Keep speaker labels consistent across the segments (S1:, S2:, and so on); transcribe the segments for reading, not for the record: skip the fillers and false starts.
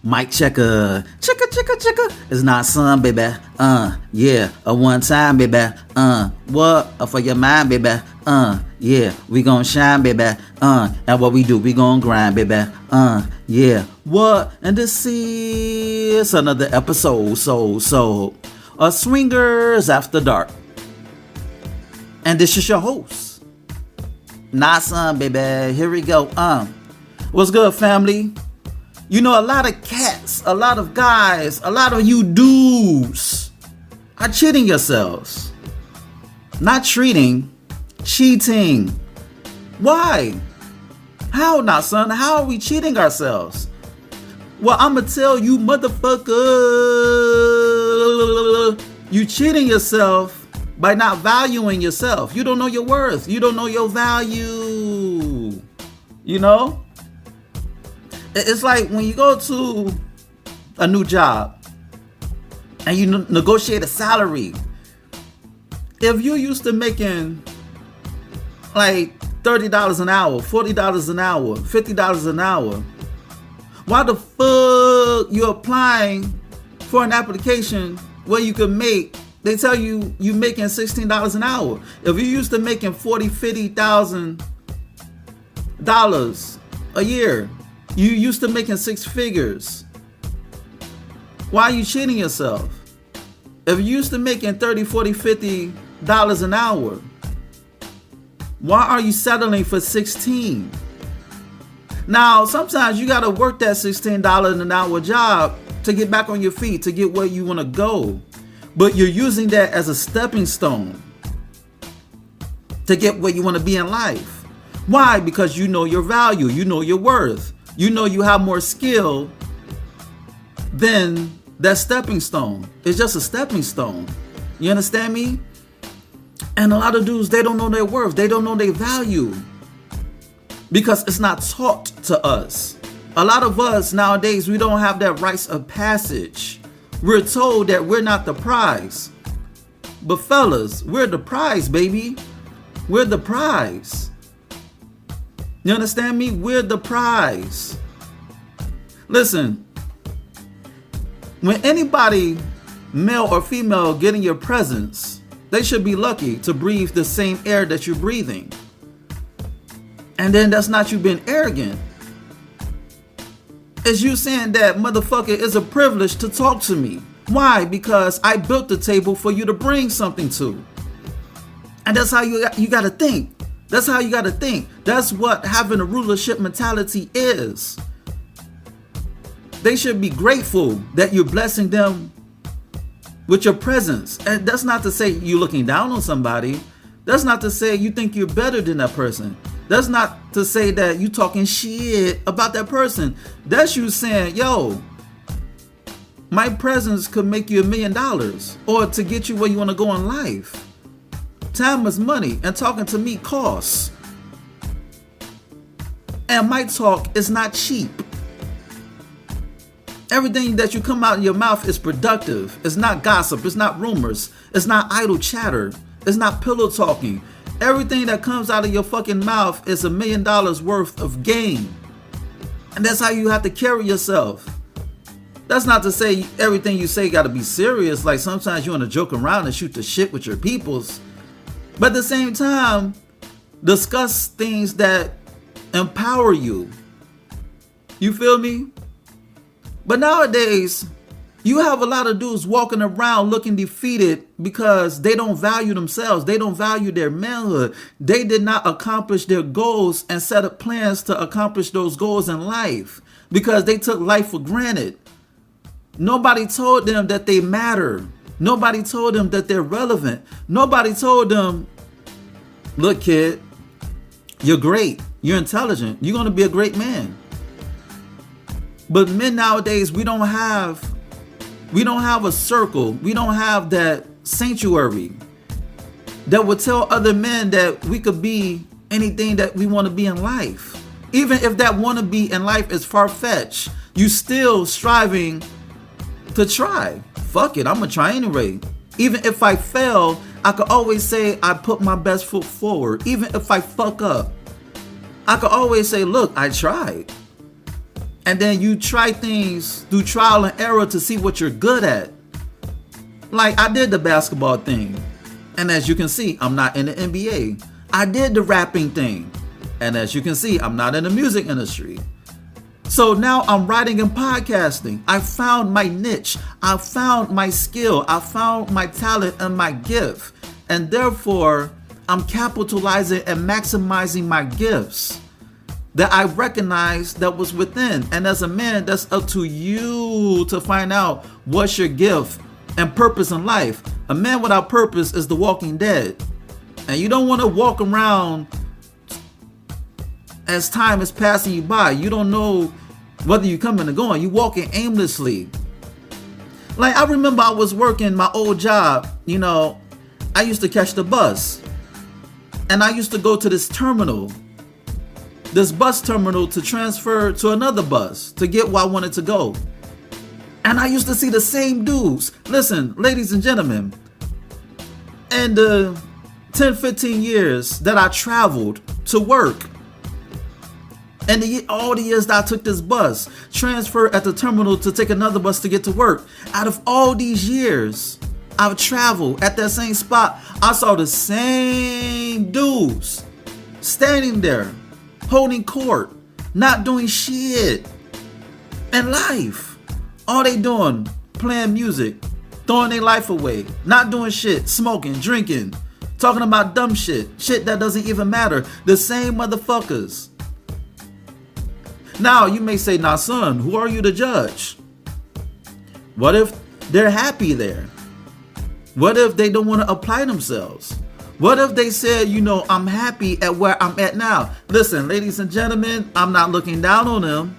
S1: Mic checker, checker. It's not some, baby. Yeah, a one time, baby. What? For your mind, baby. Yeah, we gon' shine, baby. And what we do, we gon' grind, baby. Yeah, what? And this is another episode, so, Swingers After Dark. And this is your host, Not Some, baby. Here we go. What's good, family? You know, a lot of cats, a lot of guys, a lot of you dudes are cheating yourselves. Not treating, cheating. Why? How not, son? How are we cheating ourselves? Well, I'ma tell you, motherfucker, you cheating yourself by not valuing yourself. You don't know your worth. You don't know your value. You know? It's like when you go to a new job and you negotiate a salary. If you're used to making like $30 an hour, $40 an hour, $50 an hour, why the fuck you applying for an application where you can make, they tell you you making $16 an hour. If you're used to making $40,000, $50,000 a year, you used to making six figures. Why are you cheating yourself? If you used to making $30, $40, $50 an hour, why are you settling for 16? Now, sometimes you gotta work that $16 an hour job to get back on your feet, to get where you wanna go. But you're using that as a stepping stone to get where you wanna be in life. Why? Because you know your value, you know your worth. You know you have more skill than that stepping stone. It's just a stepping stone. You understand me? And a lot of dudes, they don't know their worth. They don't know their value. Because it's not taught to us. A lot of us nowadays, we don't have that rites of passage. We're told that we're not the prize. But fellas, we're the prize, baby. We're the prize. You understand me? We're the prize. Listen, when anybody, male or female, get in your presence, they should be lucky to breathe the same air that you're breathing. And then that's not you being arrogant. It's you saying that, motherfucker, it's a privilege to talk to me. Why? Because I built the table for you to bring something to. And that's how you got to think. That's how you got to think. That's what having a rulership mentality is. They should be grateful that you're blessing them with your presence. And that's not to say you're looking down on somebody. That's not to say you think you're better than that person. That's not to say that you talking shit about that person. That's you saying, yo, my presence could make you $1 million or to get you where you want to go in life. Time is money, and talking to me costs. And my talk is not cheap. Everything that you come out of your mouth is productive. It's not gossip. It's not rumors. It's not idle chatter. It's not pillow talking. Everything that comes out of your fucking mouth is $1 million worth of gain. And that's how you have to carry yourself. That's not to say everything you say got to be serious. Like sometimes you want to joke around and shoot the shit with your peoples. But at the same time, discuss things that empower you. You feel me? But nowadays, you have a lot of dudes walking around looking defeated because they don't value themselves. They don't value their manhood. They did not accomplish their goals and set up plans to accomplish those goals in life because they took life for granted. Nobody told them that they matter. Nobody told them that they're relevant. Nobody told them, look, kid, you're great. You're intelligent. You're going to be a great man. But men nowadays, we don't have a circle. We don't have that sanctuary that would tell other men that we could be anything that we want to be in life. Even if that want to be in life is far-fetched, you still striving to try. Fuck it, I'm gonna try anyway. Even if I fail, I could always say I put my best foot forward. Even if I fuck up, I could always say, look, I tried. And then you try things through trial and error to see what you're good at. Like I did the basketball thing. And as you can see, I'm not in the NBA. I did the rapping thing. And as you can see, I'm not in the music industry. So now I'm writing and podcasting. I found my niche. I found my skill. I found my talent and my gift. And therefore, I'm capitalizing and maximizing my gifts that I recognize that was within. And as a man, that's up to you to find out what's your gift and purpose in life. A man without purpose is the walking dead. And you don't want to walk around as time is passing you by. You don't know whether you're coming or going. You walking aimlessly. Like I remember I was working my old job, I used to catch the bus. And I used to go to this bus terminal to transfer to another bus to get where I wanted to go. And I used to see the same dudes. Listen, ladies and gentlemen, in the 10, 15 years that I traveled to work, and all the years that I took this bus, transferred at the terminal to take another bus to get to work, out of all these years I've traveled at that same spot, I saw the same dudes standing there, holding court, not doing shit in life. All they doing, playing music, throwing their life away, not doing shit, smoking, drinking, talking about dumb shit that doesn't even matter. The same motherfuckers. Now you may say, "Now son, who are you to judge? What if they're happy there? What if they don't want to apply themselves? What if they said, I'm happy at where I'm at now?" Listen, ladies and gentlemen, I'm not looking down on them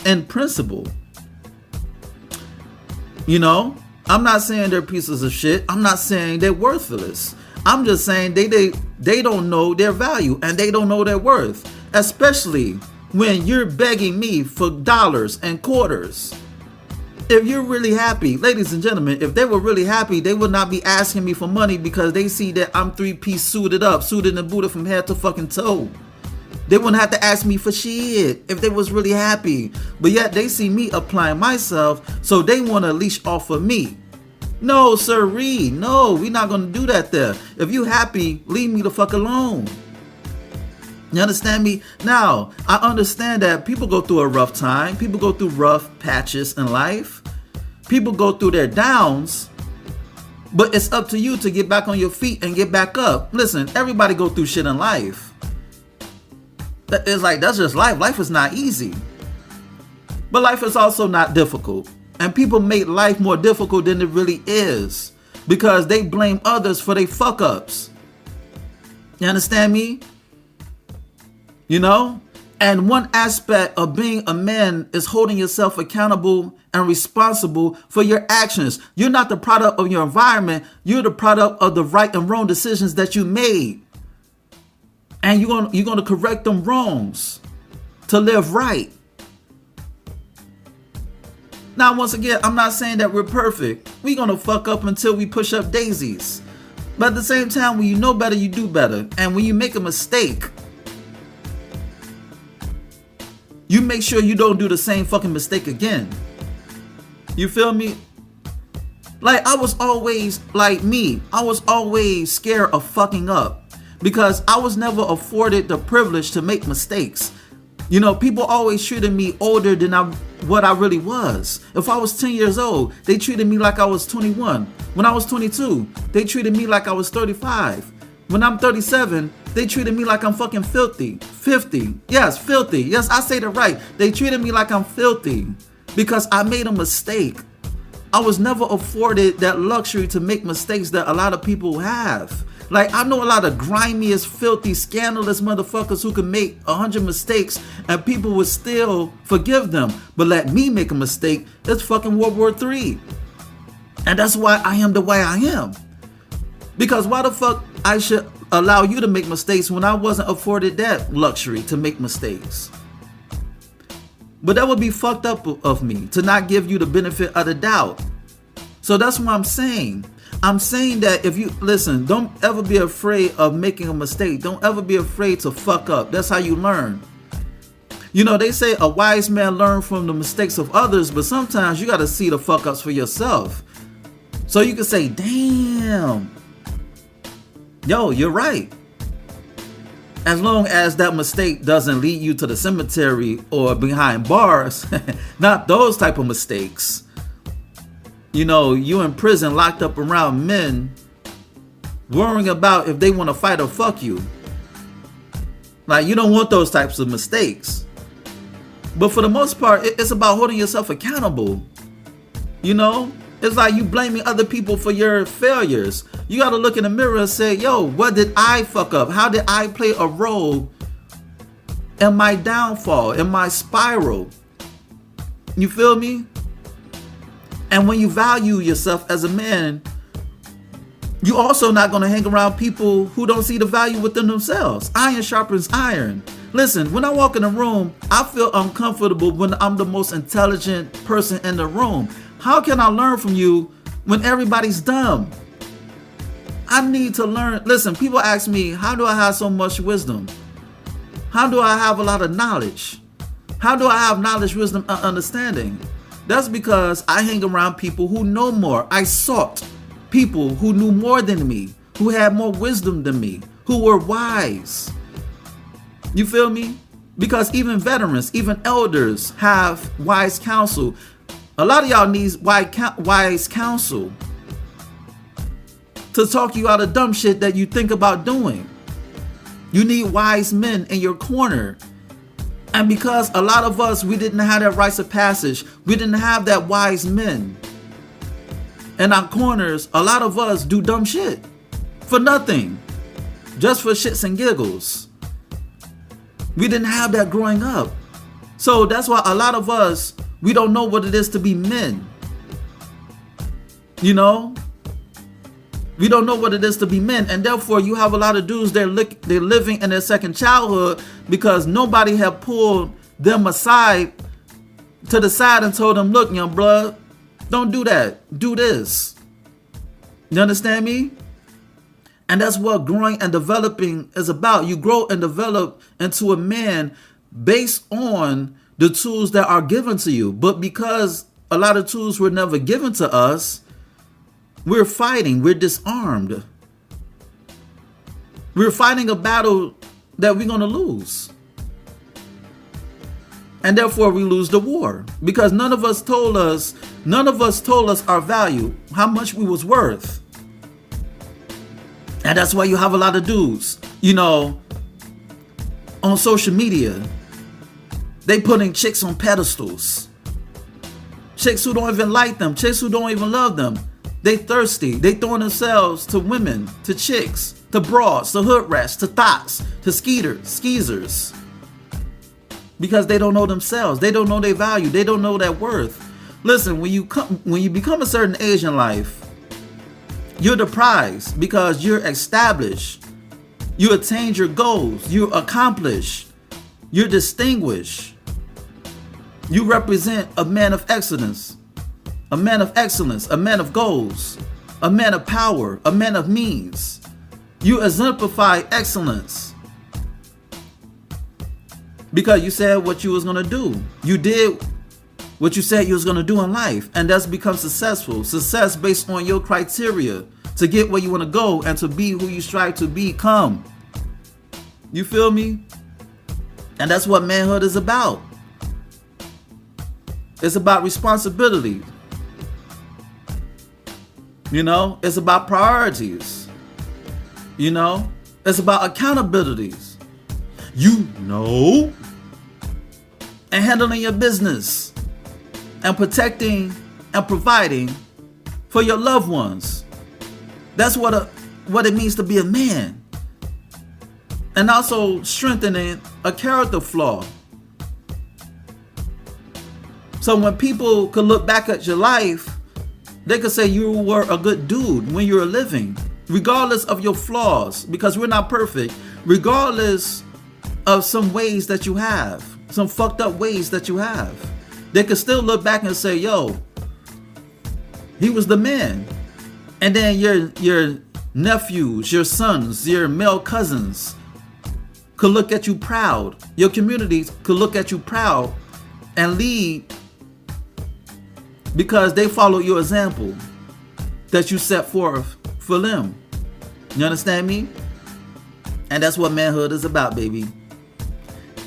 S1: in principle. I'm not saying they're pieces of shit. I'm not saying they're worthless. I'm just saying they don't know their value and they don't know their worth. Especially when you're begging me for dollars and quarters. If you're really happy, ladies and gentlemen, if they were really happy, they would not be asking me for money because they see that I'm 3-piece suited and booted from head to fucking toe. They wouldn't have to ask me for shit if they was really happy. But yet they see me applying myself, so they want to leash off of me. No, sirree. No, we're not going to do that there. If you happy, leave me the fuck alone. You understand me? Now, I understand that people go through a rough time. People go through rough patches in life. People go through their downs. But it's up to you to get back on your feet and get back up. Listen, everybody go through shit in life. It's like, that's just life. Life is not easy. But life is also not difficult. And people make life more difficult than it really is because they blame others for their fuck ups. You understand me? And one aspect of being a man is holding yourself accountable and responsible for your actions. You're not the product of your environment. You're the product of the right and wrong decisions that you made. And you're going to correct them wrongs to live right. Now, once again, I'm not saying that we're perfect. We're going to fuck up until we push up daisies. But at the same time, when you know better, you do better. And when you make a mistake, you make sure you don't do the same fucking mistake again. You feel me? Like, I was always scared of fucking up. Because I was never afforded the privilege to make mistakes. People always treated me older than what I really was. If I was 10 years old, they treated me like I was 21. When I was 22, they treated me like I was 35. When I'm 37, they treated me like I'm fucking filthy. 50. Yes, filthy. Yes, I say that right. They treated me like I'm filthy because I made a mistake. I was never afforded that luxury to make mistakes that a lot of people have. Like, I know a lot of grimiest, filthy, scandalous motherfuckers who can make 100 mistakes and people would still forgive them. But let me make a mistake, it's fucking World War III. And that's why I am the way I am. Because why the fuck I should allow you to make mistakes when I wasn't afforded that luxury to make mistakes? But that would be fucked up of me to not give you the benefit of the doubt. So that's what I'm saying. I'm saying that if you listen, don't ever be afraid of making a mistake. Don't ever be afraid to fuck up. That's how you learn. You know, they say a wise man learns from the mistakes of others, but sometimes you got to see the fuck ups for yourself. So you can say, damn, yo, you're right. As long as that mistake doesn't lead you to the cemetery or behind bars, not those type of mistakes. You know, you in prison locked up around men worrying about if they want to fight or fuck you. Like, you don't want those types of mistakes. But for the most part, it's about holding yourself accountable. You know, it's like you blaming other people for your failures. You got to look in the mirror and say, yo, what did I fuck up? How did I play a role in my downfall, in my spiral? You feel me? And when you value yourself as a man, you also not going to hang around people who don't see the value within themselves. Iron sharpens iron. Listen, when I walk in a room, I feel uncomfortable when I'm the most intelligent person in the room. How can I learn from you when everybody's dumb? I need to learn. Listen, people ask me, how do I have so much wisdom? How do I have a lot of knowledge? How do I have knowledge, wisdom, and understanding? That's because I hang around people who know more. I sought people who knew more than me, who had more wisdom than me, who were wise. You feel me? Because even veterans, even elders have wise counsel. A lot of y'all need wise counsel to talk you out of dumb shit that you think about doing. You need wise men in your corner. And because a lot of us, we didn't have that rites of passage, we didn't have that wise men in our corners, a lot of us do dumb shit for nothing, just for shits and giggles. We didn't have that growing up. So that's why a lot of us, we don't know what it is to be men. You know? We don't know what it is to be men. And therefore, you have a lot of dudes, they're living in their second childhood because nobody have pulled them aside to the side and told them, look, young blood, don't do that. Do this. You understand me? And that's what growing and developing is about. You grow and develop into a man based on the tools that are given to you. But because a lot of tools were never given to us, we're fighting. We're disarmed. We're fighting a battle that we're going to lose. And therefore we lose the war. Because none of us told us our value, how much we was worth. And that's why you have a lot of dudes, you know, on social media, they putting chicks on pedestals. Chicks who don't even like them, chicks who don't even love them. They thirsty. They throwing themselves to women, to chicks, to broads, to hood rats, to thoughts, to skeezers. Because they don't know themselves. They don't know their value. They don't know their worth. Listen, when you become a certain age in life, you're the prize because you're established. You attained your goals. You accomplished. You're distinguished. You represent a man of excellence, a man of excellence, a man of goals, a man of power, a man of means. You exemplify excellence because you said what you was going to do. You did what you said you was going to do in life, and that's become successful. Success based on your criteria to get where you want to go and to be who you strive to become. You feel me? And that's what manhood is about. It's about responsibility. You know, it's about priorities. You know, it's about accountabilities. You know, and handling your business and protecting and providing for your loved ones. That's what it means to be a man. And also strengthening a character flaw. So when people could look back at your life, they could say you were a good dude when you were living, regardless of your flaws, because we're not perfect, regardless of some ways that you have, some fucked up ways that you have. They could still look back and say, yo, he was the man. And then your nephews, your sons, your male cousins, could look at you proud. Your communities could look at you proud and lead because they follow your example that you set forth for them. You understand me? And that's what manhood is about, baby.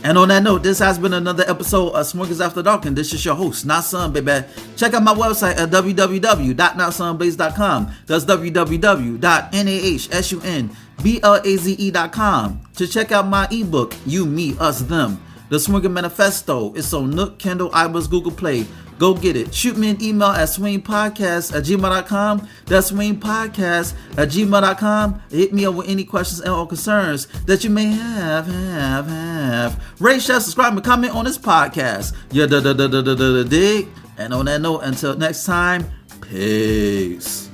S1: And on that note, this has been another episode of Smokers After Dark, and this is your host, Nasun, baby. Check out my website at www.nasunblaze.com. That's www.nahsunblaze.com to check out my ebook, You, Me, Us, Them. The Swinger Manifesto. It's on Nook, Kindle, iBooks, Google Play. Go get it. Shoot me an email at swingpodcast@gmail.com. That's swingpodcast@gmail.com. Hit me up with any questions and or concerns that you may have. Rate, share, subscribe, and comment on this podcast. Yeah, dig. And on that note, until next time, peace.